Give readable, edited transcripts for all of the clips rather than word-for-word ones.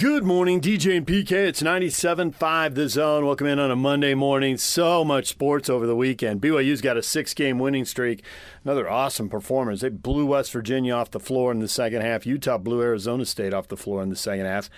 Good morning, DJ and PK. It's 97.5 The Zone. Welcome in on a Monday morning. So much sports over the weekend. BYU's got a 6-game winning streak. Another awesome performance. They blew West Virginia off the floor in the second half. Utah blew Arizona State off the floor in the second half.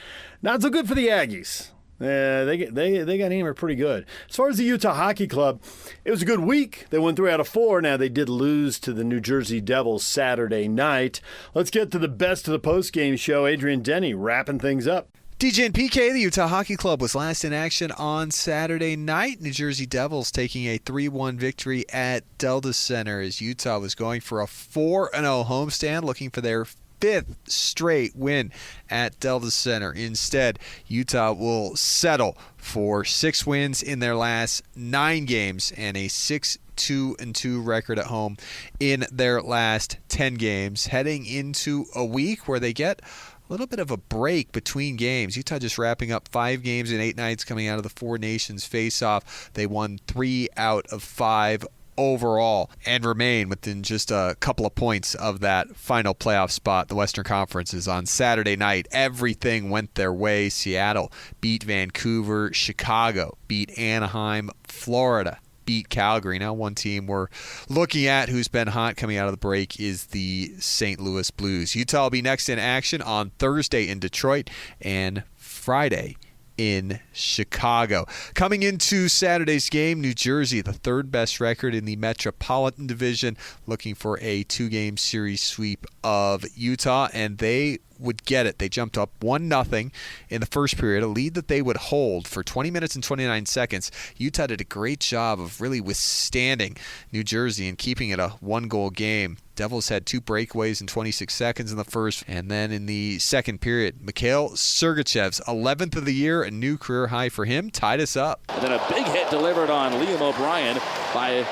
Not so good for the Aggies. They got hammered pretty good. As far as the Utah Hockey Club, it was a good week. They won 3 out of 4. Now, they did lose to the New Jersey Devils Saturday night. Let's get to the best of the postgame show. Adrian Denny wrapping things up. DJ and PK, the Utah Hockey Club was last in action on Saturday night. New Jersey Devils taking a 3-1 victory at Delta Center as Utah was going for a 4-0 homestand, looking for their 5th straight win at Delta Center. Instead, Utah will settle for 6 wins in their last 9 games and a 6-2-2 record at home in their last 10 games, heading into a week where they get a little bit of a break between games. Utah just wrapping up 5 games in 8 nights coming out of the Four Nations face-off. They won 3 out of 5 overall and remain within just a couple of points of that final playoff spot. The Western Conference is on Saturday night. Everything went their way. Seattle beat Vancouver. Chicago beat Anaheim. Florida beat Calgary. Now one team we're looking at who's been hot coming out of the break is the St. Louis Blues. Utah will be next in action on Thursday in Detroit and Friday in Chicago. Coming into Saturday's game, New Jersey, the 3rd best record in the Metropolitan Division, looking for a 2-game series sweep of Utah, and they would get it. They jumped up 1-0 in the first period, a lead that they would hold for 20 minutes and 29 seconds. Utah did a great job of really withstanding New Jersey and keeping it a 1-goal game. Devils had 2 breakaways in 26 seconds in the first, and then in the second period, Mikhail Sergachev's 11th of the year, a new career high for him, tied us up. And then a big hit delivered on Liam O'Brien by,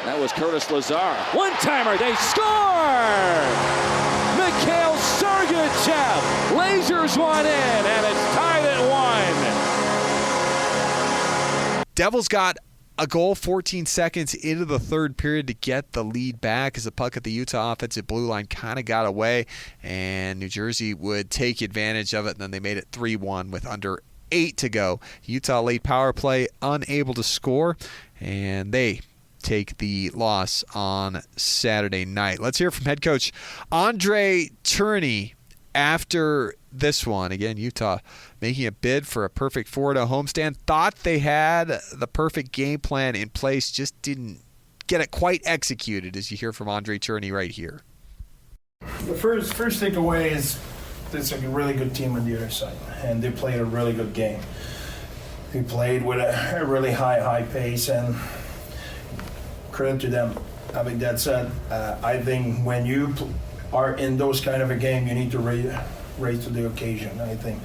that was Curtis Lazar. One-timer, they score! Mikhail Sergachev lasers one in, and it's tied at 1. Devils got a goal 14 seconds into the third period to get the lead back as the puck at the Utah offensive blue line kind of got away, and New Jersey would take advantage of it, and then they made it 3-1 with under 8 to go. Utah late power play, unable to score, and they take the loss on Saturday night. Let's hear from head coach Andre Tourigny after this one. Again, Utah making a bid for a perfect 4-0 homestand. Thought they had the perfect game plan in place, just didn't get it quite executed, as you hear from Andre Tourigny right here. The first takeaway is there's a really good team on the other side, and they played a really good game. They played with a really high pace, and credit to them. Having that said, I think when you are in those kind of a game, you need to raise to the occasion. I think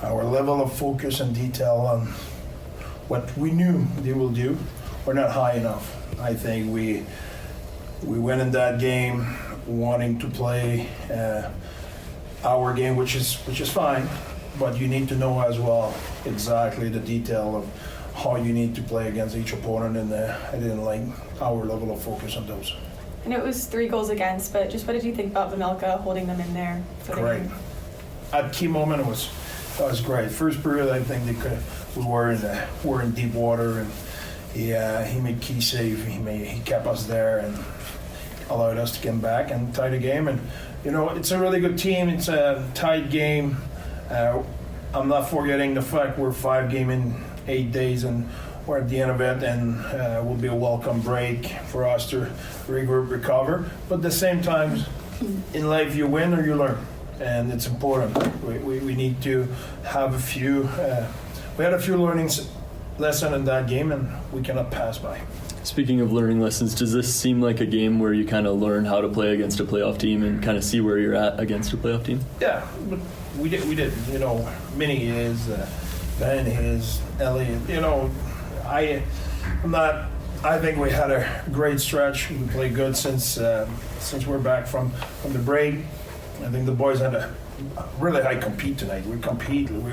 our level of focus and detail on what we knew they will do were not high enough. I think we went in that game wanting to play our game, which is fine, but you need to know as well exactly the detail of how you need to play against each opponent, and I didn't like our level of focus on those. And it was 3 goals against, but just what did you think about Vejmelka holding them in there for the game? At key moment, it was great. First period, I think we were in deep water, and he made key save. He kept us there and allowed us to get back and tie the game. And it's a really good team. It's a tight game. I'm not forgetting the fact we're 5 games in 8 days, and we're at the end of it, and will be a welcome break for us to regroup, recover. But at the same time, in life, you win or you learn, and it's important. We need to have a few. We had a few lessons in that game, and we cannot pass by. Speaking of learning lessons, does this seem like a game where you kind of learn how to play against a playoff team and kind of see where you're at against a playoff team? Yeah, but we did. Minnie is, Ben is, Elliot. I think we had a great stretch. We played good since we're back from the break. I think the boys had a really high compete tonight. We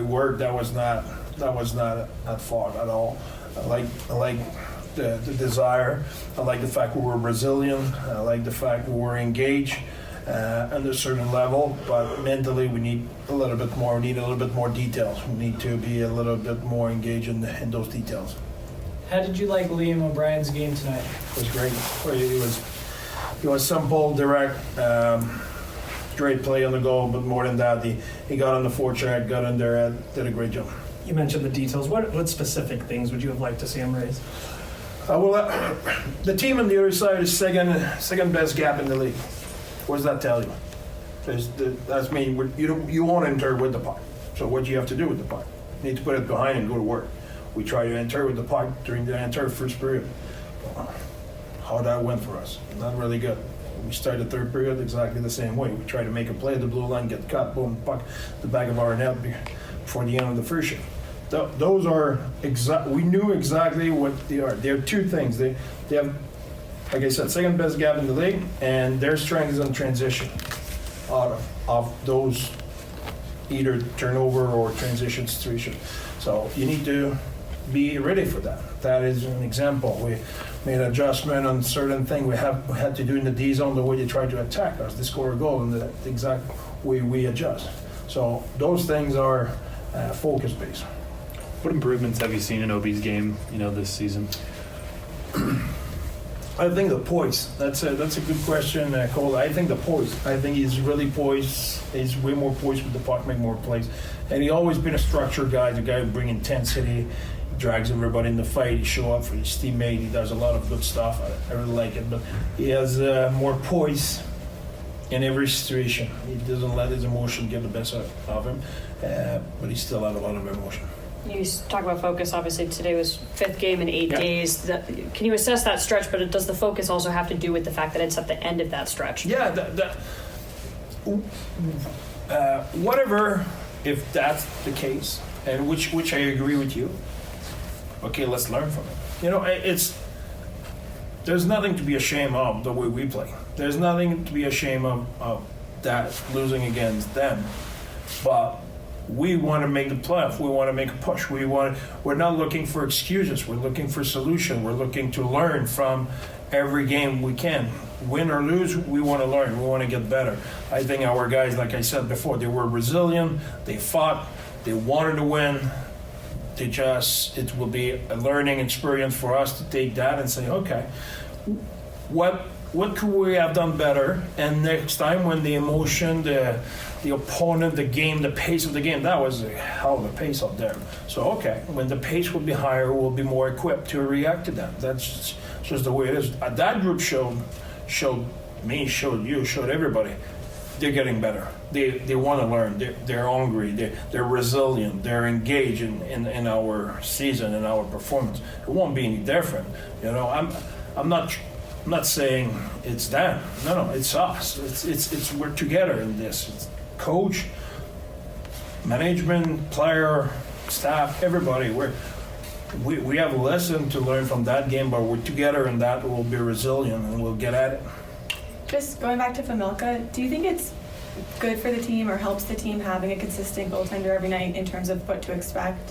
worked. That was not at fault at all. I like the desire. I like the fact we were resilient. I like the fact we were engaged. at a certain level, but mentally we need a little bit more. We need a little bit more details. We need to be a little bit more engaged in those details. How did you like Liam O'Brien's game tonight? It was great. He was simple, direct, great play on the goal, but more than that, he got on the forecheck, got in there, did a great job. You mentioned the details. What specific things would you have liked to see him raise? The team on the other side is second best gap in the league. What does that tell you? That's mean you won't enter with the puck. So what do you have to do with the puck? You need to put it behind and go to work. We tried to enter with the puck during the entire first period. How that went for us? Not really good. We started the third period exactly the same way. We tried to make a play at the blue line, get cut, boom, puck, the back of our net before the end of the first shift. Those are we knew exactly what they are. They're two things. They have, like I said, second best gap in the league, and their strength is in transition out of those either turnover or transition situation. So you need to be ready for that. That is an example. We made an adjustment on certain thing we had to do in the D zone, the way they try to attack us, to score a goal, and the exact way we adjust. So those things are focus based. What improvements have you seen in OB's game, this season? I think the poise. That's a good question, Cole. I think the poise. I think he's really poised. He's way more poised with the puck, make more plays. And he's always been a structured guy, the guy who brings intensity, drags everybody in the fight, he show up for his teammate, he does a lot of good stuff. I really like it. But he has more poise in every situation. He doesn't let his emotion get the best of him, but he still has a lot of emotion. You talk about focus. Obviously, today was 5th game in 8 days. Can you assess that stretch? But does the focus also have to do with the fact that it's at the end of that stretch? Yeah, whatever. If that's the case, and which I agree with you. Okay, let's learn from it. There's nothing to be ashamed of the way we play. There's nothing to be ashamed of that losing against them, but. We want to make the playoff. We want to make a push. We're not looking for excuses. We're looking for solution. We're looking to learn from every game we can. Win or lose, we want to learn. We want to get better. I think our guys, like I said before, they were resilient. They fought. They wanted to win. It will be a learning experience for us to take that and say, okay, what could we have done better? And next time when the emotion, the opponent, the game, the pace of the game, that was a hell of a pace out there. So, okay, when the pace will be higher, we'll be more equipped to react to that. That's just the way it is. That group showed me, showed you, showed everybody. They're getting better. They want to learn. They're hungry. They're resilient. They're engaged in our season and our performance. It won't be any different. I'm not saying it's them. No, it's us. It's we're together in this. It's coach, management, player, staff, everybody. We have a lesson to learn from that game, but we're together in that. We'll be resilient and we'll get at it. Just going back to Familka, do you think it's good for the team or helps the team having a consistent goaltender every night in terms of what to expect?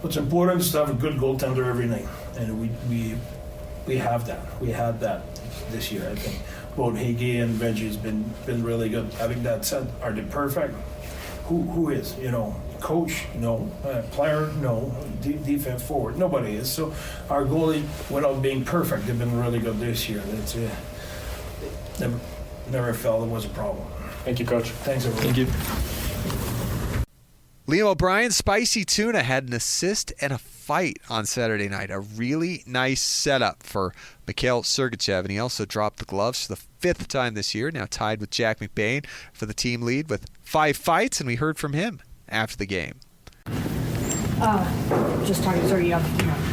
What's important is to have a good goaltender every night, and we have that. We had that this year, I think. Both Higgy and Reggie's been really good. Having that said, are they perfect? Who is? Coach? No. Player? No. Defense forward? Nobody is. So our goalie, without being perfect, they've been really good this year. That's never felt it was a problem. Thank you, Coach. Thanks, everyone. Thank you. Liam O'Brien, Spicy Tuna, had an assist and a fight on Saturday night. A really nice setup for Mikhail Sergachev, and he also dropped the gloves for the 5th time this year, now tied with Jack McBain for the team lead with 5 fights, and we heard from him after the game. Just talking, sort of,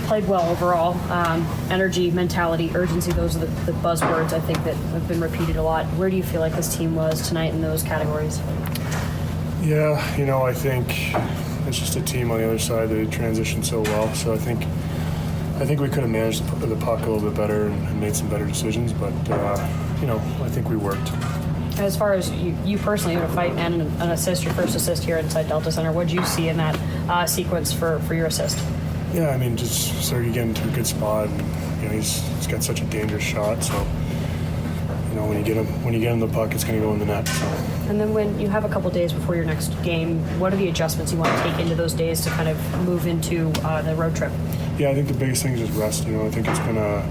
played well overall. Energy, mentality, urgency, those are the buzzwords I think that have been repeated a lot. Where do you feel like this team was tonight in those categories? Yeah, I think it's just a team on the other side that transitioned so well. So I think we could have managed the puck a little bit better and made some better decisions. But I think we worked. As far as you personally had a fight and an assist, your first assist here inside Delta Center, what did you see in that sequence for your assist? Yeah, just Sergey getting to a good spot, and he's got such a dangerous shot. So when you get him the puck, it's going to go in the net. So. And then when you have a couple days before your next game, what are the adjustments you want to take into those days to kind of move into the road trip? Yeah, I think the biggest thing is just rest. I think it's been a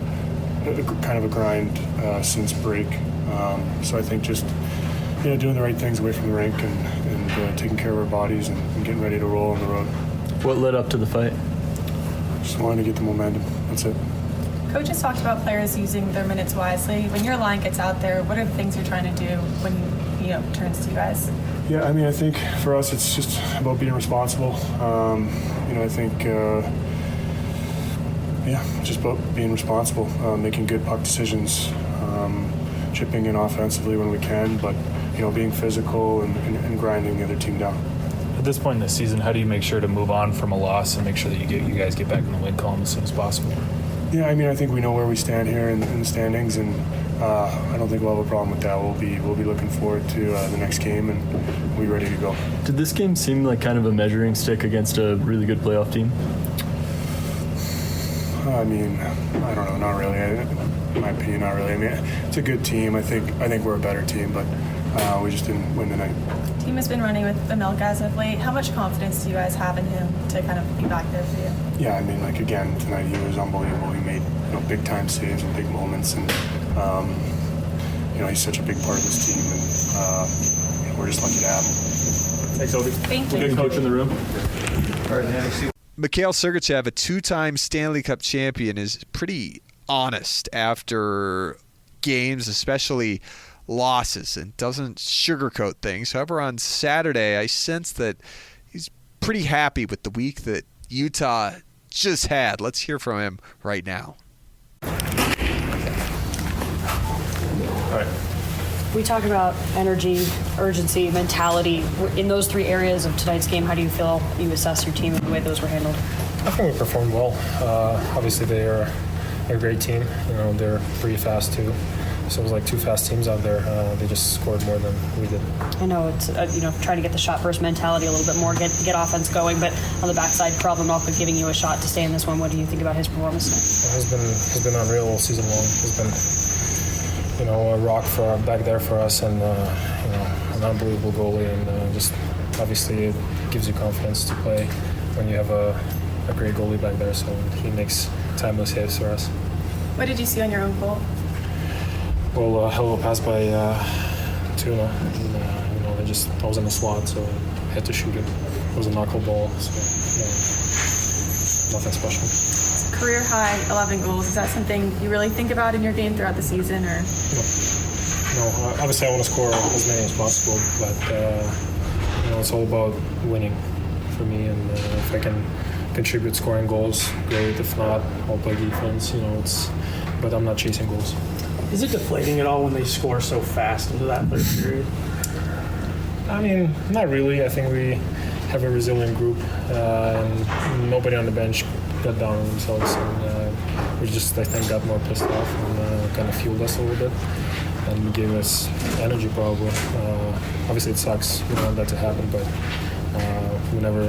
kind of a grind since break. So I think just doing the right things away from the rink and taking care of our bodies and getting ready to roll on the road. What led up to the fight? Just wanted to get the momentum. That's it. Coach has talked about players using their minutes wisely. When your line gets out there, what are the things you're trying to do when it turns to you guys? Yeah, I think for us it's just about being responsible. I think just about being responsible, making good puck decisions, chipping in offensively when we can, but being physical and grinding the other team down. At this point in the season, how do you make sure to move on from a loss and make sure that you guys get back in the win column as soon as possible? Yeah, I think we know where we stand here in the standings, and I don't think we'll have a problem with that. We'll be looking forward to the next game, and we'll be ready to go. Did this game seem like kind of a measuring stick against a really good playoff team? I don't know, not really. In my opinion, not really. It's a good team. I think we're a better team, but we just didn't win tonight. The team has been running with Vejmelka as of late. How much confidence do you guys have in him to kind of be back there for you? Yeah, again, tonight he was unbelievable. He made big time saves and big moments, and he's such a big part of this team, and we're just lucky to have him. Thanks, Obi. Thank you. Good coach in the room. All right, Mikhail Sergachev, a two-time Stanley Cup champion, is pretty honest after games, especially losses, and doesn't sugarcoat things. However, on Saturday, I sensed that he's pretty happy with the week that Utah just had. Let's hear from him right now. All right. We talk about energy, urgency, mentality. In those three areas of tonight's game, how do you feel you assess your team and the way those were handled? I think we performed well. Obviously, they are a great team. They're pretty fast too. So it was like two fast teams out there. They just scored more than we did. I know it's trying to get the shot first mentality a little bit more, get offense going. But on the backside, Malka giving you a shot to stay in this one. What do you think about his performance tonight? He's been unreal all season long. He's been a rock back there for us, and an unbelievable goalie. And just obviously it gives you confidence to play when you have a great goalie back there. So he makes timeless saves for us. What did you see on your own goal? Well, a hell of a pass by Tuna. And, I was in the slot, so I had to shoot it. It was a knuckle ball, so nothing special. Career high 11 goals. Is that something you really think about in your game throughout the season, or? No. Obviously I want to score as many as possible, but it's all about winning for me. And if I can contribute scoring goals, great. If not, I'll play defense. But I'm not chasing goals. Is it deflating at all when they score so fast into that third period? Not really. I think we have a resilient group, and nobody on the bench got down on themselves, and we just, I think, got more pissed off and kind of fueled us a little bit and gave us energy probably. Obviously it sucks, we don't want that to happen, but we never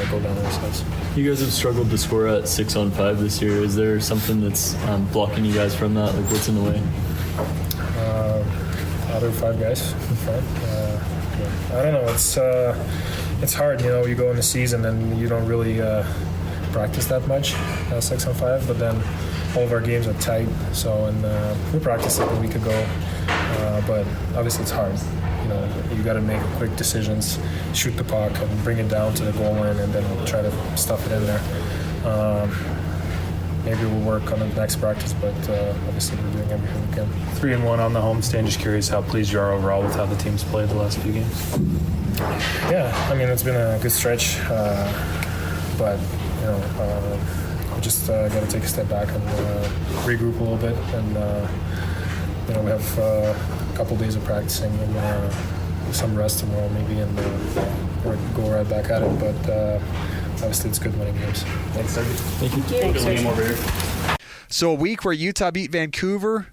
go down on ourselves. You guys have struggled to score at 6-on-5 this year. Is there something that's blocking you guys from that? Like, what's in the way? Other 5 guys in front. I don't know. It's hard. You go in the season and you don't really practice that much 6-on-5, but then all of our games are tight. So we practiced it a week ago, but obviously it's hard. You got to make quick decisions, shoot the puck, and bring it down to the goal line, and then try to stuff it in there. Maybe we'll work on the next practice, but obviously we're doing everything we can. 3-1 on the homestand. Just curious how pleased you are overall with how the team's played the last few games. Yeah, it's been a good stretch, but we just got to take a step back and regroup a little bit, and we have a couple days of practicing and some rest tomorrow maybe, and we'll go right back at it. But obviously it's good winning games. Thanks, Sergey. Thank you. Thanks, Game over here. So a week where Utah beat Vancouver,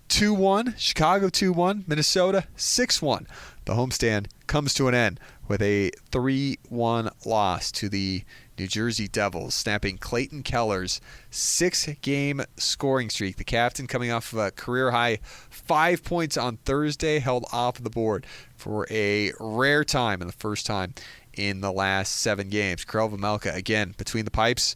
2-1, Chicago 2-1, Minnesota 6-1. The homestand comes to an end with a 3-1 loss to the New Jersey Devils, snapping Clayton Keller's 6-game scoring streak. The captain, coming off of a career-high 5 points on Thursday, held off the board for a rare time and the first time in the last 7 games. Karel Vejmelka, again, between the pipes.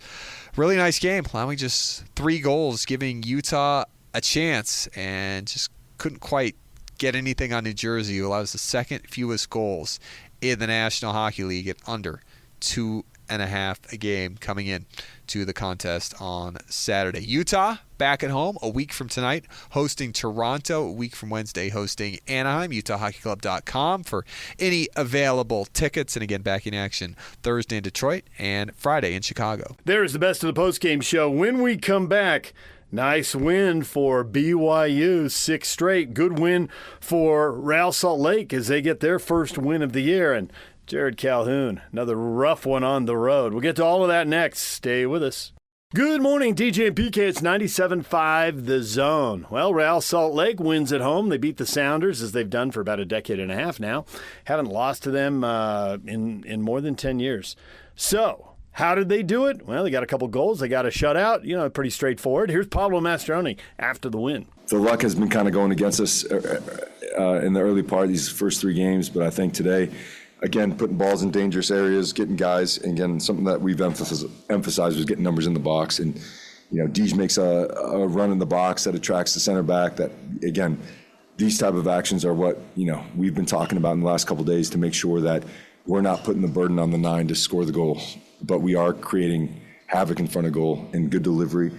Really nice game, allowing just 3 goals, giving Utah a chance, and just couldn't quite get anything on New Jersey, who allows the second fewest goals in the National Hockey League at under 2.5 a game coming in to the contest on Saturday. Utah back at home a week from tonight, hosting Toronto. A week from Wednesday, hosting Anaheim. UtahHockeyClub.com for any available tickets. And again, back in action Thursday in Detroit and Friday in Chicago. There's the best of the postgame show. When we come back, nice win for BYU, 6 straight. Good win for Real Salt Lake as they get their first win of the year. And Jared Calhoun, another rough one on the road. We'll get to all of that next. Stay with us. Good morning, DJ and PK. It's 97.5 The Zone. Well, Real Salt Lake wins at home. They beat the Sounders, as they've done for about a decade and a half now. Haven't lost to them in more than 10 years. So, how did they do it? Well, they got a couple goals. They got a shutout. Pretty straightforward. Here's Pablo Mastroeni after the win. The luck has been kind of going against us in the early part of these first 3 games, but I think today, again, putting balls in dangerous areas, getting guys, and again, something that we've emphasized was getting numbers in the box. And, Deej makes a run in the box that attracts the center back. That, again, these type of actions are what, we've been talking about in the last couple of days to make sure that we're not putting the burden on the 9 to score the goal, but we are creating havoc in front of goal and good delivery.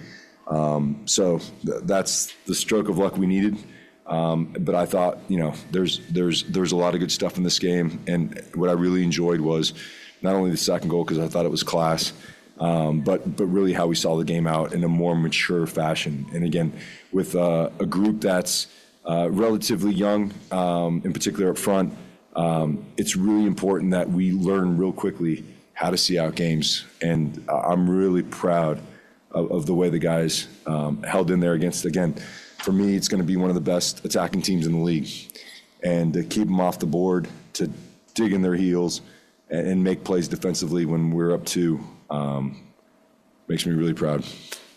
So that's the stroke of luck we needed. But I thought, there's a lot of good stuff in this game, and what I really enjoyed was not only the second goal because I thought it was class, but really how we saw the game out in a more mature fashion. And again, with a group that's relatively young, in particular up front, it's really important that we learn real quickly how to see out games. And I'm really proud of the way the guys held in there against, again, for me, it's going to be one of the best attacking teams in the league. And to keep them off the board, to dig in their heels and make plays defensively when we're up 2 makes me really proud.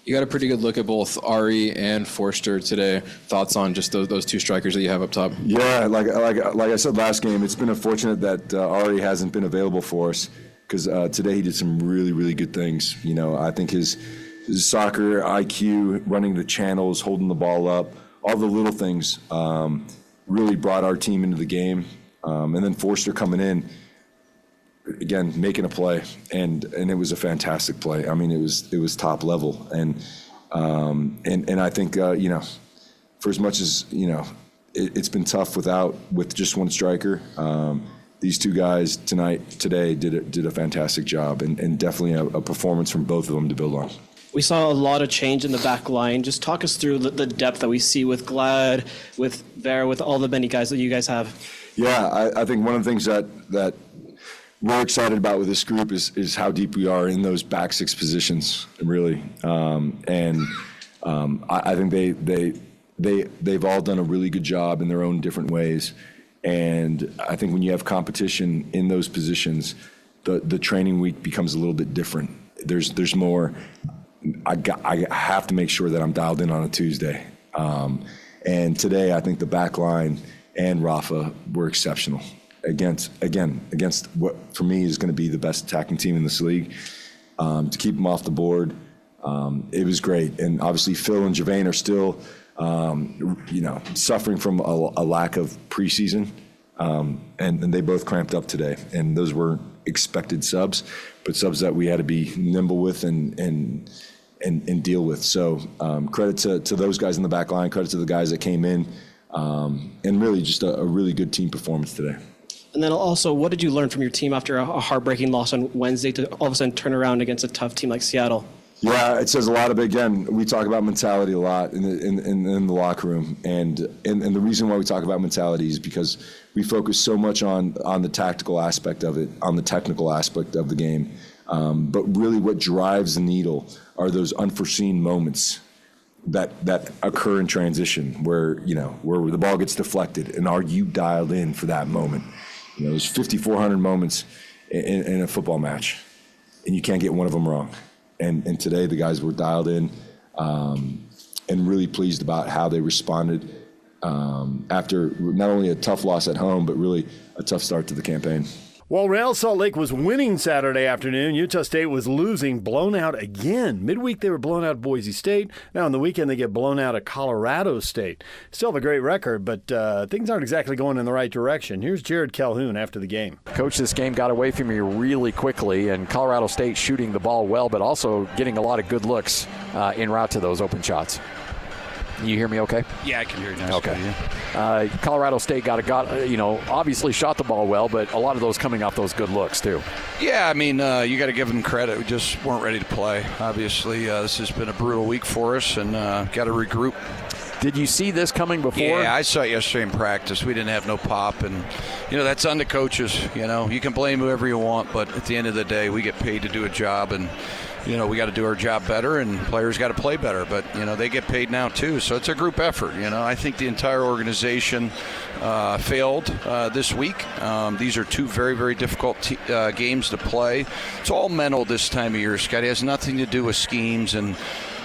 You got a pretty good look at both Ari and Forster today. Thoughts on just those 2 strikers that you have up top? Yeah, like I said last game, it's been unfortunate that Ari hasn't been available for us because today he did some really, really good things. I think his soccer IQ, running the channels, holding the ball up, all the little things really brought our team into the game. And then Forster coming in, again, making a play, and it was a fantastic play. I mean, it was top level, and I think for as much as it's been tough with just one striker. These 2 guys today did a fantastic job, and definitely a performance from both of them to build on. We saw a lot of change in the back line. Just talk us through the depth that we see with Glad, with Vera, with all the many guys that you guys have. Yeah, I think one of the things that we're excited about with this group is how deep we are in those back 6 positions, really. I think they've all done a really good job in their own different ways. And I think when you have competition in those positions, the training week becomes a little bit different. There's more. I have to make sure that I'm dialed in on a Tuesday. And today, I think the back line and Rafa were exceptional against what for me is going to be the best attacking team in this league. To keep them off the board, it was great. And obviously, Phil and Javain are still, suffering from a lack of preseason, and they both cramped up today. And those were expected subs, but subs that we had to be nimble with and deal with. So credit to those guys in the back line, credit to the guys that came in, and really just a really good team performance today. And then also, what did you learn from your team after a heartbreaking loss on Wednesday to all of a sudden turn around against a tough team like Seattle? Yeah, it says a lot. Again, we talk about mentality a lot in the locker room, and the reason why we talk about mentality is because we focus so much on the tactical aspect of it, on the technical aspect of the game. But really, what drives the needle are those unforeseen moments that occur in transition where the ball gets deflected, and are you dialed in for that moment? There's 5,400 moments in a football match, and you can't get one of them wrong. And today the guys were dialed in, and really pleased about how they responded after not only a tough loss at home, but really a tough start to the campaign. While Real Salt Lake was winning Saturday afternoon, Utah State was losing, blown out again. Midweek, they were blown out at Boise State. Now, on the weekend, they get blown out at Colorado State. Still have a great record, but things aren't exactly going in the right direction. Here's Jared Calhoun after the game. Coach, this game got away from you really quickly, and Colorado State shooting the ball well, but also getting a lot of good looks en route to those open shots. You hear me okay? Yeah, I can hear you nice. Okay. Colorado State got obviously shot the ball well, but a lot of those coming off those good looks too. Yeah, I mean, you got to give them credit. We just weren't ready to play. Obviously, this has been a brutal week for us, and got to regroup. Did you see this coming before? Yeah, I saw it yesterday in practice. We didn't have no pop, and that's on the coaches. You can blame whoever you want, but at the end of the day, we get paid to do a job, and we got to do our job better, and players got to play better. But, they get paid now, too. So it's a group effort. I think the entire organization failed this week. These are two very, very difficult games to play. It's all mental this time of year, Scott. It has nothing to do with schemes. And,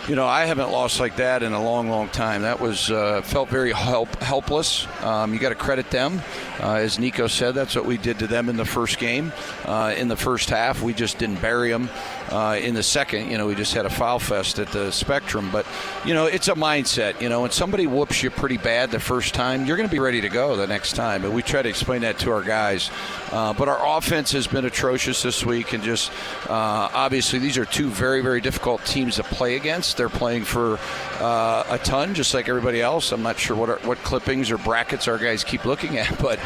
I haven't lost like that in a long, long time. That was felt very helpless. You got to credit them. As Nico said, that's what we did to them in the first game. In the first half, we just didn't bury them. In the second, we just had a foul fest at the Spectrum. But, it's a mindset. When somebody whoops you pretty bad the first time, you're going to be ready to go the next time. And we try to explain that to our guys. But our offense has been atrocious this week. And just obviously these are two very, very difficult teams to play against. They're playing for a ton, just like everybody else. I'm not sure what clippings or brackets our guys keep looking at. But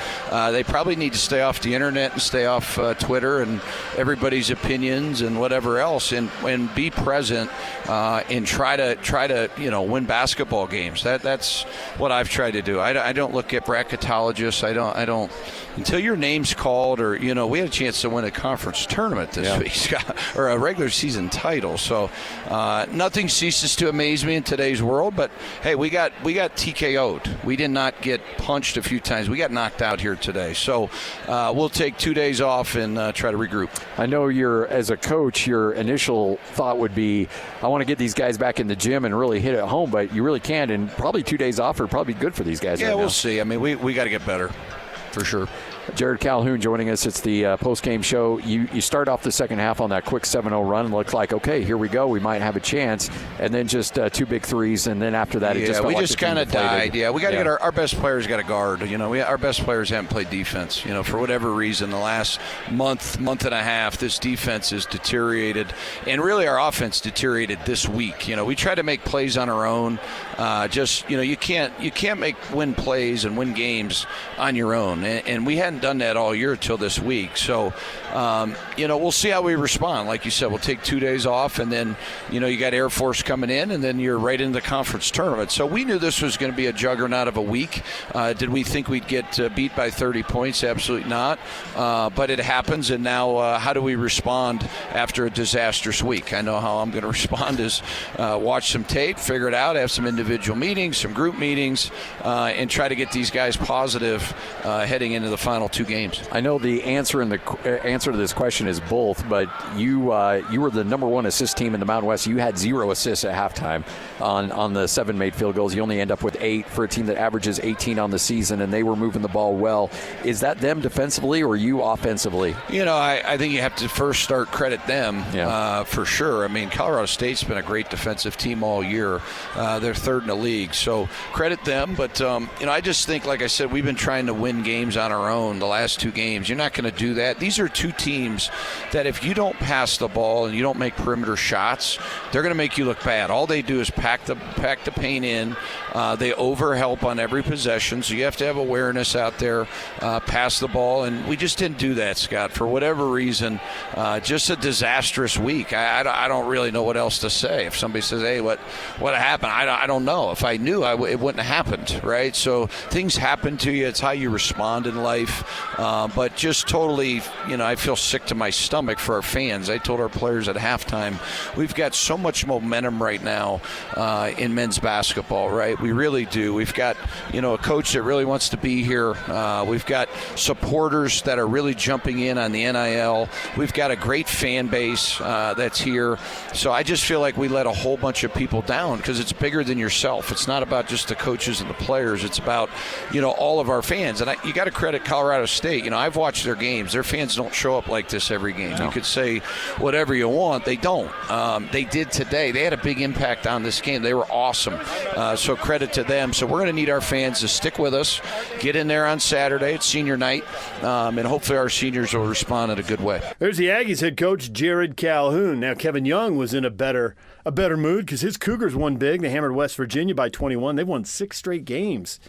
they probably need to stay off the internet and stay off Twitter and everybody's opinions and whatever else, and be present and try to win basketball games. That's what I've tried to do. I don't look at bracketologists. I don't until your name's called, or we had a chance to win a conference tournament this week, Scott, or a regular season title. So nothing ceases to amaze me in today's world. But hey, we got TKO'd. We did not get punched a few times. We got knocked out here today. So we'll take 2 days off and try to regroup. I know as a coach, your initial thought would be, I want to get these guys back in the gym and really hit it home, but you really can't. And probably 2 days off are probably good for these guys. Yeah, right we'll now. see. I mean, we got to get better. For sure. Jared Calhoun joining us. It's the post-game show. You start off the second half on that quick 7-0 run and looked like, okay, here we go. We might have a chance. And then just 2 big threes. And then after that, it just felt we like just kind of died. Yeah, we got to get our best players got to guard. Our best players haven't played defense. For whatever reason, the last month and a half, this defense has deteriorated. And really our offense deteriorated this week. We try to make plays on our own. You can't win plays and win games on your own. And we hadn't done that all year until this week. So, we'll see how we respond. Like you said, we'll take 2 days off, and then, you got Air Force coming in, and then you're right into the conference tournament. So we knew this was going to be a juggernaut of a week. Did we think we'd get beat by 30 points? Absolutely not. But it happens, and now how do we respond after a disastrous week? I know how I'm going to respond is watch some tape, figure it out, have some individual meetings, some group meetings, and try to get these guys positive heading into the final 2 games. I know the answer to this question is both, but you were the number 1 assist team in the Mountain West. You had 0 assists at halftime on the 7 made field goals. You only end up with 8 for a team that averages 18 on the season, and they were moving the ball well. Is that them defensively or you offensively? I think you have to first start credit them for sure. I mean, Colorado State's been a great defensive team all year. They're 3rd in the league, so credit them. But I just think, like I said, we've been trying to win games on our own the last 2 games. You're not going to do that. These are 2 teams that if you don't pass the ball and you don't make perimeter shots, they're going to make you look bad. All they do is pack the paint in. They overhelp on every possession, so you have to have awareness out there, pass the ball, and we just didn't do that, Scott. For whatever reason, just a disastrous week. I don't really know what else to say. If somebody says, hey, what happened? I don't know. If I knew, it wouldn't have happened, right? So things happen to you. It's how you respond in life. but just totally, I feel sick to my stomach for our fans. I told our players at halftime, we've got so much momentum right now in men's basketball, right? We really do. We've got, a coach that really wants to be here. We've got supporters that are really jumping in on the NIL. We've got a great fan base that's here. So I just feel like we let a whole bunch of people down because it's bigger than yourself. It's not about just the coaches and the players. It's about, all of our fans. And you got to credit Colorado State. I've watched their games. Their fans don't show up like this every game. No. You could say whatever you want. They don't. They did today. They had a big impact on this game. They were awesome. So credit to them. So we're going to need our fans to stick with us, get in there on Saturday. It's senior night, and hopefully our seniors will respond in a good way. There's the Aggies head coach, Jared Calhoun. Now, Kevin Young was in a better mood because his Cougars won big. They hammered West Virginia by 21. They've won 6 straight games.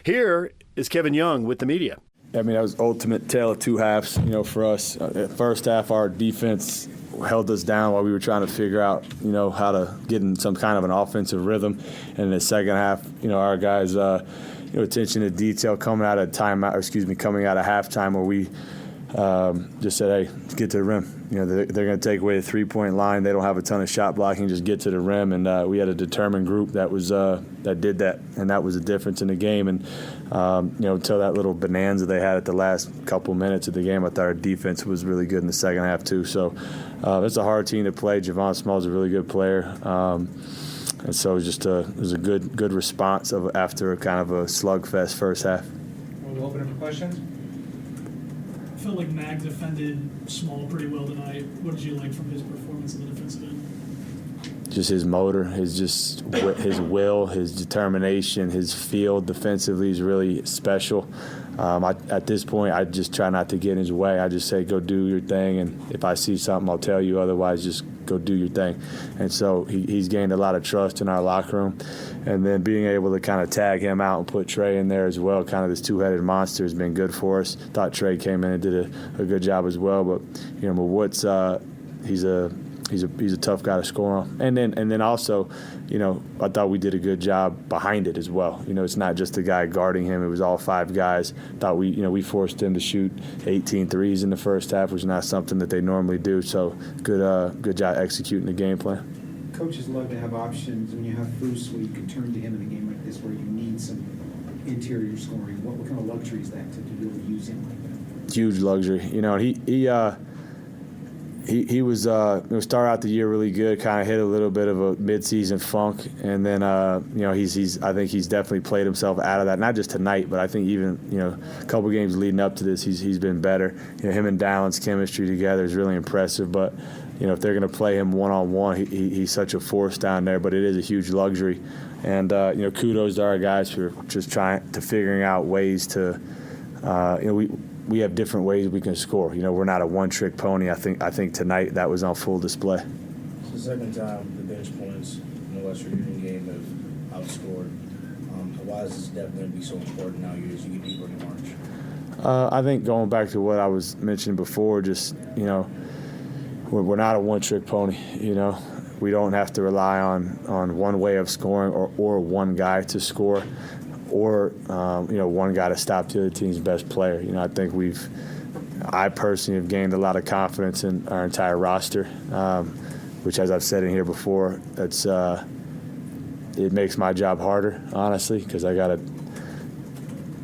Here is Kevin Young with the media. I mean, that was ultimate tale of two halves, for us. First half, our defense held us down while we were trying to figure out, how to get in some kind of an offensive rhythm. And in the second half, our guys, attention to detail coming out of halftime where we just said, hey, let's get to the rim. They're going to take away the three-point line. They don't have a ton of shot blocking. Just get to the rim. And we had a determined group that was that did that, and that was the difference in the game. And until that little bonanza they had at the last couple minutes of the game, I thought our defense was really good in the second half too. So it's a hard team to play. Javon Small's a really good player. And so it was a good response after kind of a slugfest first half. We'll open up for questions. I felt like Mag defended Small pretty well tonight. What did you like from his performance in the defensive end? Just his motor, his will, his determination, his feel defensively is really special. At this point, I just try not to get in his way. I just say, go do your thing, and if I see something, I'll tell you. Otherwise, just go do your thing. And so he's gained a lot of trust in our locker room. And then being able to kind of tag him out and put Trey in there as well, kind of this two-headed monster has been good for us. Thought Trey came in and did a good job as well. But, Woods, he's a tough guy to score on. And then also, I thought we did a good job behind it as well. It's not just the guy guarding him. It was all 5 guys. Thought we forced him to shoot 18 threes in the first half, which is not something that they normally do. So good job executing the game plan. Coaches love to have options when you have Foose where you can turn to him in a game like this where you need some interior scoring. What kind of luxury is that to be able to use him like that? Huge luxury. He was start out the year really good, kind of hit a little bit of a midseason funk, and then I think he's definitely played himself out of that. Not just tonight, but I think even a couple games leading up to this, he's been better. Him and Dallin's chemistry together is really impressive. But if they're going to play him one-on-one, he's such a force down there. But it is a huge luxury, and kudos to our guys for just trying to figuring out ways to we have different ways we can score. We're not a one-trick pony. I think tonight that was on full display. It's the second time the bench points in the West Virginia game have outscored. Why is this depth going to be so important now as you get deeper in March? I think going back to what I was mentioning before, just we're not a one-trick pony. We don't have to rely on one way of scoring or one guy to score. Or one guy to stop the other team's best player. I think I personally have gained a lot of confidence in our entire roster, which, as I've said in here before, it makes my job harder, honestly, because I got to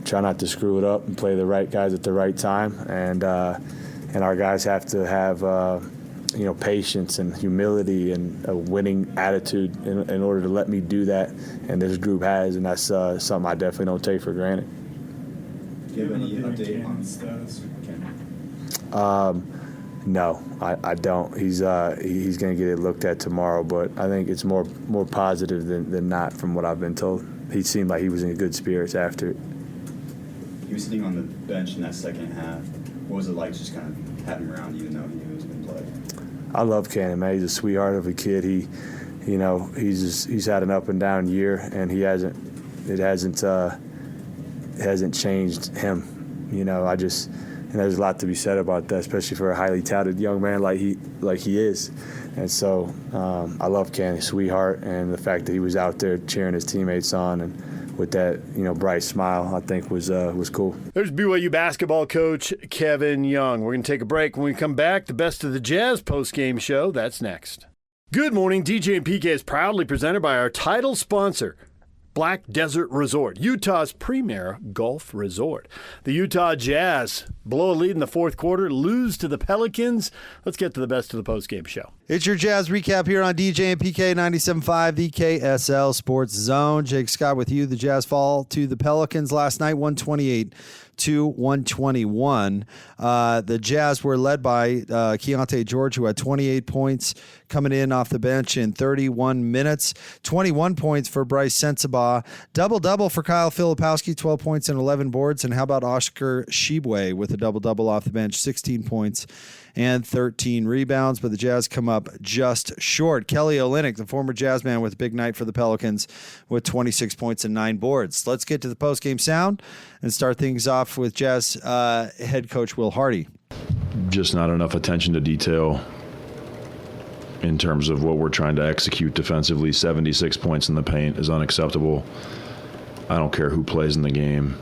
try not to screw it up and play the right guys at the right time, and our guys have to have patience and humility and a winning attitude in order to let me do that, and this group has, and that's something I definitely don't take for granted. Do you have any update on status? No, I don't. He's going to get it looked at tomorrow, but I think it's more positive than not from what I've been told. He seemed like he was in good spirits after it. He was sitting on the bench in that second half. What was it like just kind of having him around even though he knew he was going to play? I love Cannon, man. He's a sweetheart of a kid. He's had an up and down year, and it hasn't changed him. There's a lot to be said about that, especially for a highly touted young man like he is. And so I love Cannon, sweetheart, and the fact that he was out there cheering his teammates on and with that, bright smile, I think was cool. There's BYU basketball coach Kevin Young. We're going to take a break. When we come back, the Best of the Jazz post-game show. That's next. Good morning. DJ and PK is proudly presented by our title sponsor, Black Desert Resort, Utah's premier golf resort. The Utah Jazz blow a lead in the fourth quarter, lose to the Pelicans. Let's get to the Best of the postgame show. It's your Jazz recap here on DJ and PK 97.5, the KSL Sports Zone. Jake Scott with you. The Jazz fall to the Pelicans last night, 128-121. The Jazz were led by Keontae George, who had 28 points coming in off the bench in 31 minutes. 21 points for Bryce Sensabaugh. Double-double for Kyle Filipowski, 12 points and 11 boards. And how about Oscar Shibwe with a double-double off the bench, 16 points and 13 rebounds, but the Jazz come up just short. Kelly Olynyk, the former Jazz man, with a big night for the Pelicans with 26 points and 9 boards. Let's get to the postgame sound and start things off with Jazz head coach Will Hardy. Just not enough attention to detail in terms of what we're trying to execute defensively. 76 points in the paint is unacceptable. I don't care who plays in the game.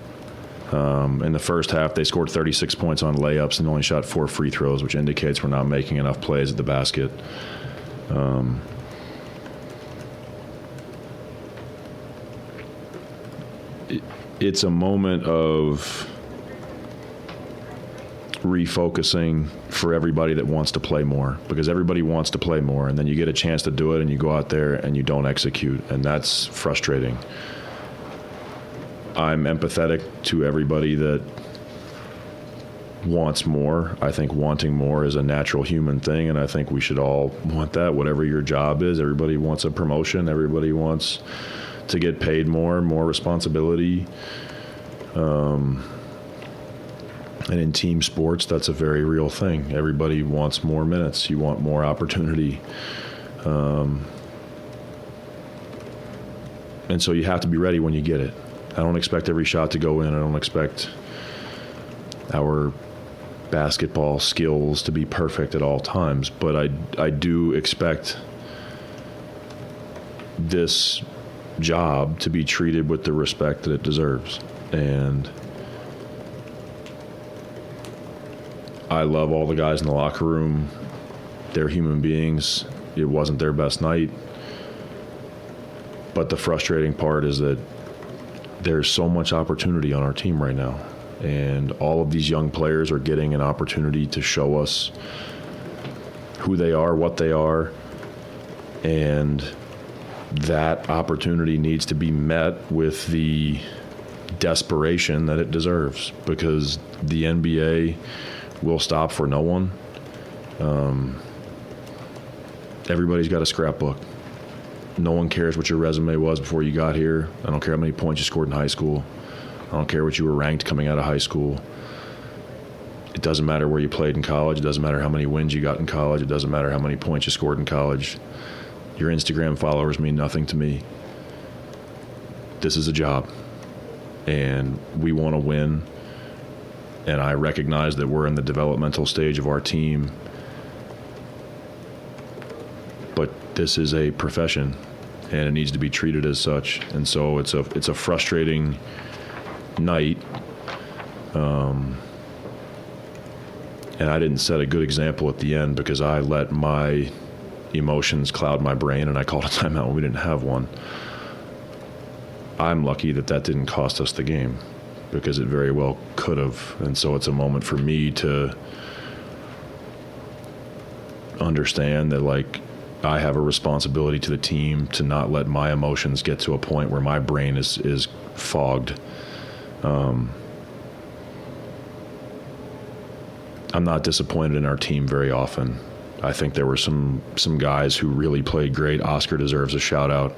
In the first half, they scored 36 points on layups and only shot 4 free throws, which indicates we're not making enough plays at the basket. It's a moment of refocusing for everybody that wants to play more, because everybody wants to play more, and then you get a chance to do it and you go out there and you don't execute, and that's frustrating. I'm empathetic to everybody that wants more. I think wanting more is a natural human thing, and I think we should all want that, whatever your job is. Everybody wants a promotion. Everybody wants to get paid more responsibility. And in team sports, that's a very real thing. Everybody wants more minutes. You want more opportunity. And so you have to be ready when you get it. I don't expect every shot to go in. I don't expect our basketball skills to be perfect at all times, but I do expect this job to be treated with the respect that it deserves. And I love all the guys in the locker room. They're human beings. It wasn't their best night. But the frustrating part is that there's so much opportunity on our team right now, and all of these young players are getting an opportunity to show us who they are, what they are, and that opportunity needs to be met with the desperation that it deserves, because the NBA will stop for no one. Everybody's got a scrapbook. No one cares what your resume was before you got here. I don't care how many points you scored in high school. I don't care what you were ranked coming out of high school. It doesn't matter where you played in college. It doesn't matter how many wins you got in college. It doesn't matter how many points you scored in college. Your Instagram followers mean nothing to me. This is a job, and we want to win. And I recognize that we're in the developmental stage of our team. But this is a profession, and it needs to be treated as such. And so it's a frustrating night. And I didn't set a good example at the end because I let my emotions cloud my brain, and I called a timeout when we didn't have one. I'm lucky that didn't cost us the game, because it very well could have. And so it's a moment for me to understand that, like, I have a responsibility to the team to not let my emotions get to a point where my brain is fogged. I'm not disappointed in our team very often. I think there were some guys who really played great. Oscar deserves a shout out.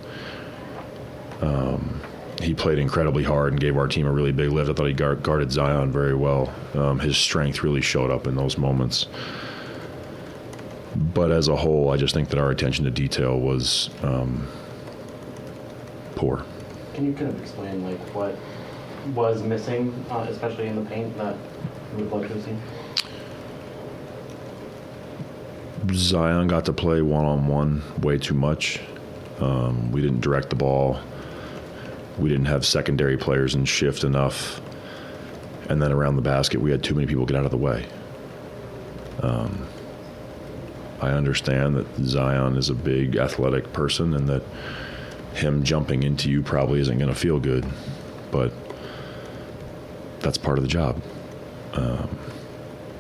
He played incredibly hard and gave our team a really big lift. I thought he guarded Zion very well. His strength really showed up in those moments. But as a whole, I just think that our attention to detail was poor. Can you kind of explain what was missing, especially in the paint, that you would like to have seen? Zion got to play one-on-one way too much. We didn't direct the ball we didn't have secondary players in shift enough. And then around the basket, we had too many people get out of the way. I understand that Zion is a big athletic person and that him jumping into you probably isn't going to feel good, but that's part of the job.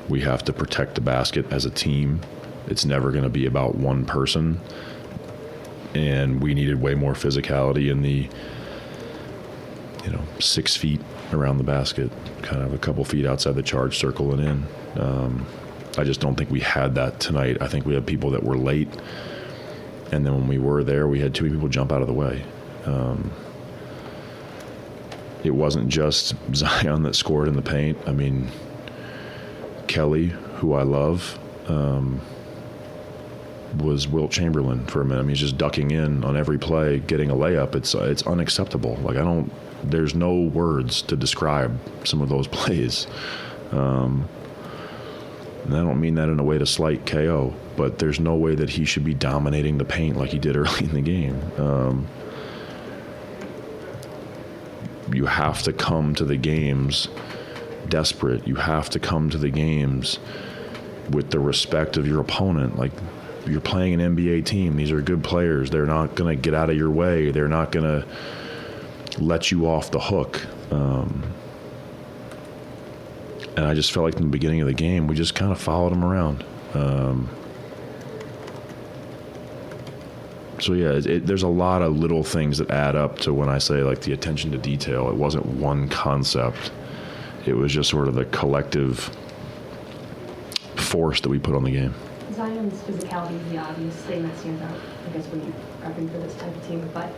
We have to protect the basket as a team. It's never going to be about one person, and we needed way more physicality in the 6 feet around the basket, kind of a couple feet outside the charge circle and in. I just don't think we had that tonight. I think we had people that were late, and then when we were there, we had too many people jump out of the way. It wasn't just Zion that scored in the paint. I mean, Kelly, who I love, was Wilt Chamberlain for a minute. I mean, he's just ducking in on every play, getting a layup. It's unacceptable. Like, there's no words to describe some of those plays. And I don't mean that in a way to slight KO, but there's no way that he should be dominating the paint like he did early in the game. You have to come to the games desperate. You have to come to the games with the respect of your opponent. Like, you're playing an NBA team. These are good players. They're not going to get out of your way. They're not going to let you off the hook. And I just felt like in the beginning of the game, we just kind of followed him around. So yeah, there's a lot of little things that add up to when I say like the attention to detail. It wasn't one concept. It was just sort of the collective force that we put on the game. Zion's physicality is the obvious thing that stands out, I guess, when you're prepping for this type of team, but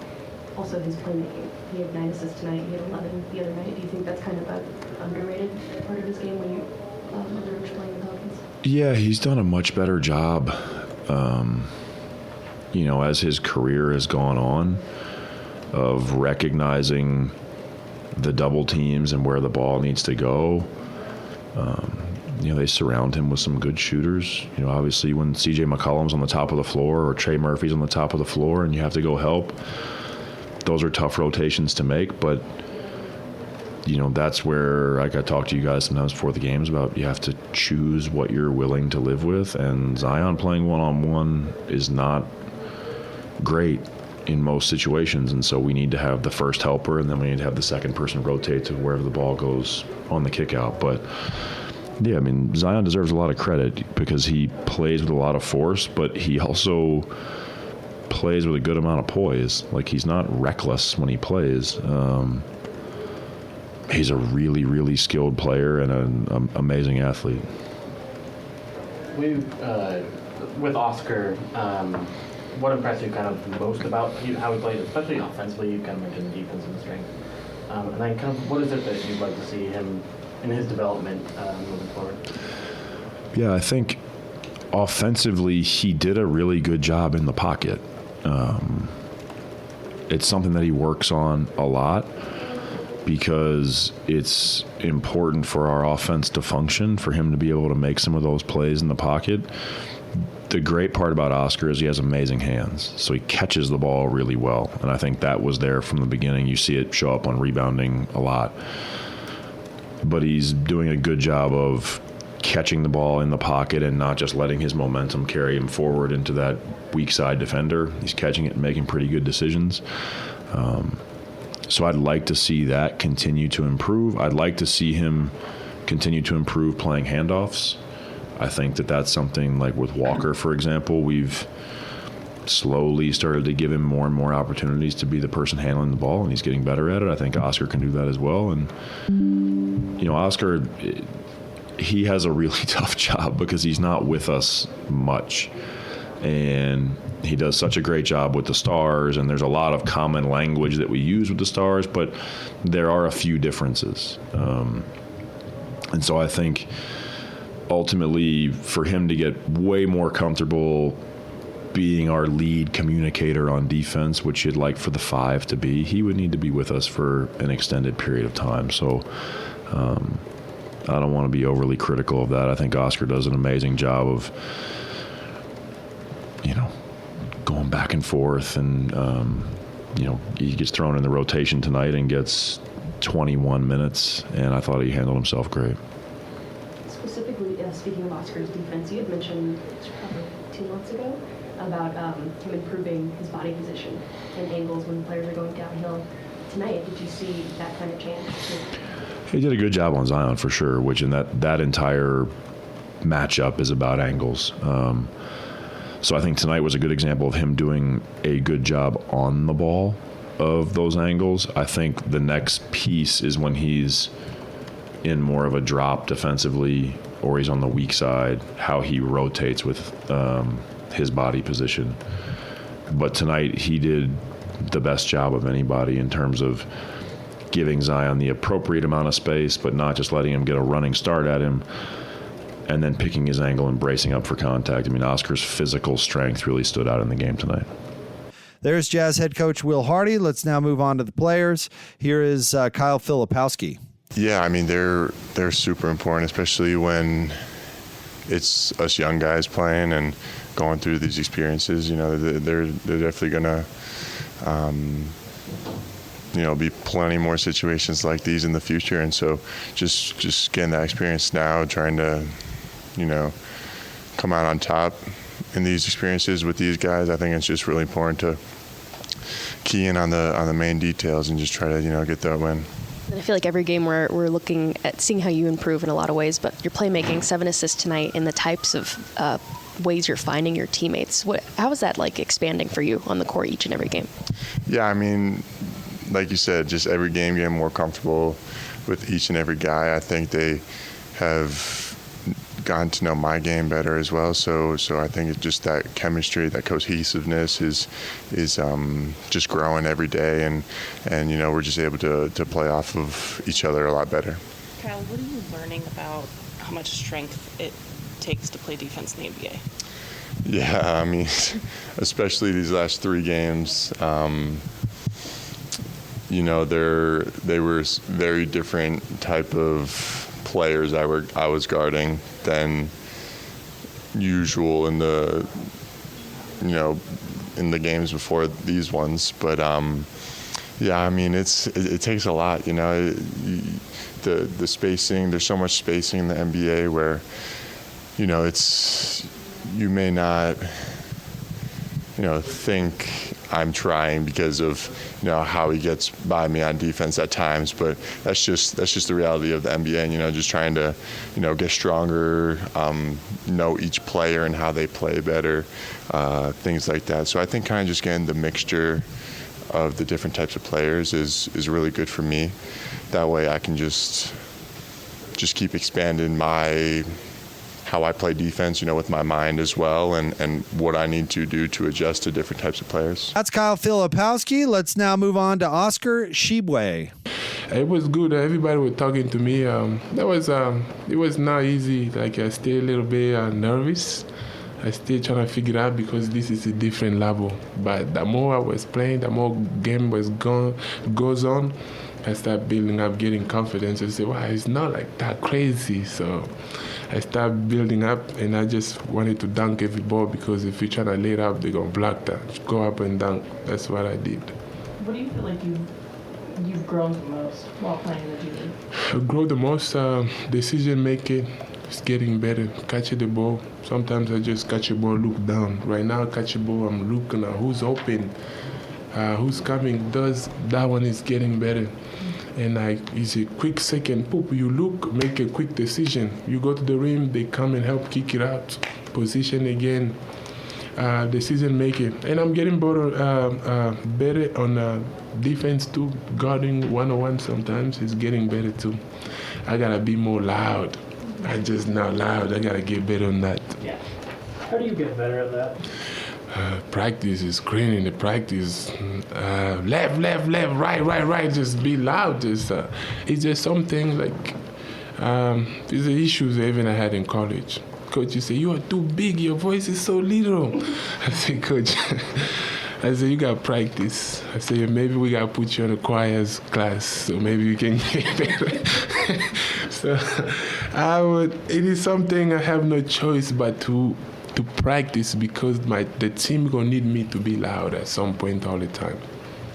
also his playmaking. He had 9 assists tonight, he had 11 the other night. Do you think that's kind of an underrated part of his game when you are playing the Pelicans? Yeah, he's done a much better job, as his career has gone on, of recognizing the double teams and where the ball needs to go. They surround him with some good shooters. Obviously when C.J. McCollum's on the top of the floor or Trey Murphy's on the top of the floor and you have to go help, those are tough rotations to make. But, that's where, like I talk to you guys sometimes before the games about, you have to choose what you're willing to live with. And Zion playing one-on-one is not great in most situations. And so we need to have the first helper, and then we need to have the second person rotate to wherever the ball goes on the kick out. But yeah, I mean, Zion deserves a lot of credit because he plays with a lot of force, but he also plays with a good amount of poise. Like, he's not reckless when he plays. He's a really, really skilled player and an amazing athlete. With Oscar, what impressed you kind of most about how he played, especially offensively? You kind of mentioned the defense and the strength. And then kind of what is it that you'd like to see him in his development moving forward? Yeah, I think offensively he did a really good job in the pocket. It's something that he works on a lot because it's important for our offense to function, for him to be able to make some of those plays in the pocket. The great part about Oscar is he has amazing hands, so he catches the ball really well, and I think that was there from the beginning. You see it show up on rebounding a lot. But he's doing a good job of catching the ball in the pocket and not just letting his momentum carry him forward into that weak side defender. He's catching it and making pretty good decisions. So I'd like to see that continue to improve. I'd like to see him continue to improve playing handoffs. I think that that's something like with Walker, for example, we've slowly started to give him more and more opportunities to be the person handling the ball, and he's getting better at it. I think Oscar can do that as well. And, Oscar, he has a really tough job because he's not with us much. And he does such a great job with the Stars, and there's a lot of common language that we use with the Stars, but there are a few differences. And so I think ultimately for him to get way more comfortable being our lead communicator on defense, which you'd like for the 5 to be, he would need to be with us for an extended period of time. So I don't want to be overly critical of that. I think Oscar does an amazing job of, going back and forth and he gets thrown in the rotation tonight and gets 21 minutes, and I thought he handled himself great. Specifically, speaking of Oscar's defense, you had mentioned probably 2 months ago about him improving his body position and angles when players are going downhill. Tonight, did you see that kind of change? He did a good job on Zion for sure, which in that entire matchup is about angles. So I think tonight was a good example of him doing a good job on the ball of those angles. I think the next piece is when he's in more of a drop defensively or he's on the weak side, how he rotates with his body position. But tonight he did the best job of anybody in terms of giving Zion the appropriate amount of space, but not just letting him get a running start at him, and then picking his angle and bracing up for contact. I mean, Oscar's physical strength really stood out in the game tonight. There's Jazz head coach Will Hardy. Let's now move on to the players. Here is Kyle Filipowski. Yeah, I mean, they're super important, especially when it's us young guys playing and going through these experiences. They're definitely going to be plenty more situations like these in the future. And so just getting that experience now, trying to, come out on top in these experiences with these guys, I think it's just really important to key in on the main details and just try to, get that win. I feel like every game we're looking at seeing how you improve in a lot of ways, but your playmaking, 7 assists tonight, and the types of ways you're finding your teammates. How is that like expanding for you on the court each and every game? Yeah, I mean, like you said, just every game getting more comfortable with each and every guy. I think they have gotten to know my game better as well. So I think it's just that chemistry, that cohesiveness is just growing every day, and we're just able to play off of each other a lot better. Kyle, what are you learning about how much strength it takes to play defense in the NBA? Yeah, I mean, especially these last 3 games. They were very different type of players I was guarding than usual in the games before these ones. But yeah, I mean, it takes a lot. The spacing. There's so much spacing in the NBA where you may not think I'm trying because of how he gets by me on defense at times, but that's just the reality of the NBA, and just trying to get stronger, know each player and how they play better, things like that. So I think kind of just getting the mixture of the different types of players is really good for me. That way I can just keep expanding how I play defense, with my mind as well, and what I need to do to adjust to different types of players. That's Kyle Filipowski. Let's now move on to Oscar Tshiebwe. It was good. Everybody was talking to me. It was not easy. Like, I stay a little bit nervous. I still trying to figure it out because this is a different level. But the more I was playing, the more game goes on, I start building up, getting confidence, and say, wow, it's not like that crazy. So I start building up, and I just wanted to dunk every ball because if you're trying to lay it up, they're going to block that. Go up and dunk. That's what I did. What do you feel like you've grown the most while playing in the G League? I grow the most decision making. It's getting better. Catching the ball. Sometimes I just catch a ball, look down. Right now, catch a ball, I'm looking at who's open, who's coming. That one is getting better. And it's a quick second, poop, you look, make a quick decision. You go to the rim, they come and help kick it out. Position again, decision making. And I'm getting better on defense too. Guarding one-on-one sometimes is getting better too. I gotta be more loud. I'm just not loud. I gotta get better on that. Yeah. How do you get better at that? Practice is screening the practice. Left, right. Just be loud. It's just something like these are issues even I had in college. Coach, you say you are too big. Your voice is so little. I say, Coach, you got practice. I say maybe we got to put you in a choir's class so maybe you can get better. So it is something I have no choice but to practice because the team gonna need me to be loud at some point all the time.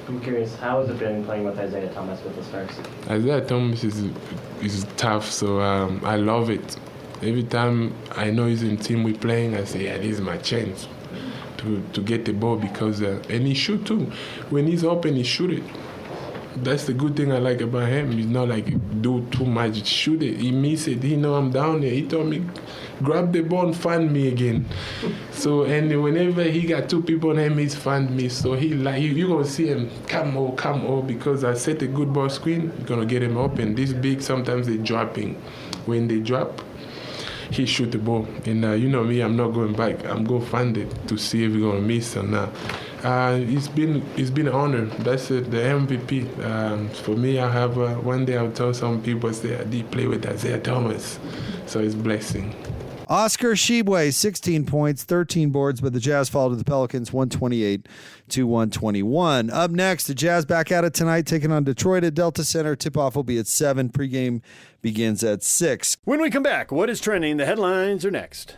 I'm curious, how has it been playing with Isaiah Thomas with the Stars? Isaiah Thomas is tough, so I love it. Every time I know he's in team we're playing, I say, yeah, this is my chance to get the ball because, and he shoot too. When he's open, he shoot it. That's the good thing I like about him. He's not like do too much, shoot it. He miss it. He know I'm down there. He told me, grab the ball and find me again. So and whenever he got two people on him, he's find me. So you gonna see him come on because I set a good ball screen. You're gonna get him open. This big sometimes they dropping. When they drop, he shoot the ball. And you know me, I'm not going back. I'm going to find it to see if we're going to miss or not. It's been an honor. That's it, the MVP. For me, I have one day I'll tell some people, say I did play with Isaiah Thomas. So it's a blessing. Oscar Tshiebwe, 16 points, 13 boards, but the Jazz fall to the Pelicans 128-121. Up next, the Jazz back at it tonight, taking on Detroit at Delta Center. Tip-off will be at 7. Pregame begins at 6. When we come back, what is trending? The headlines are next.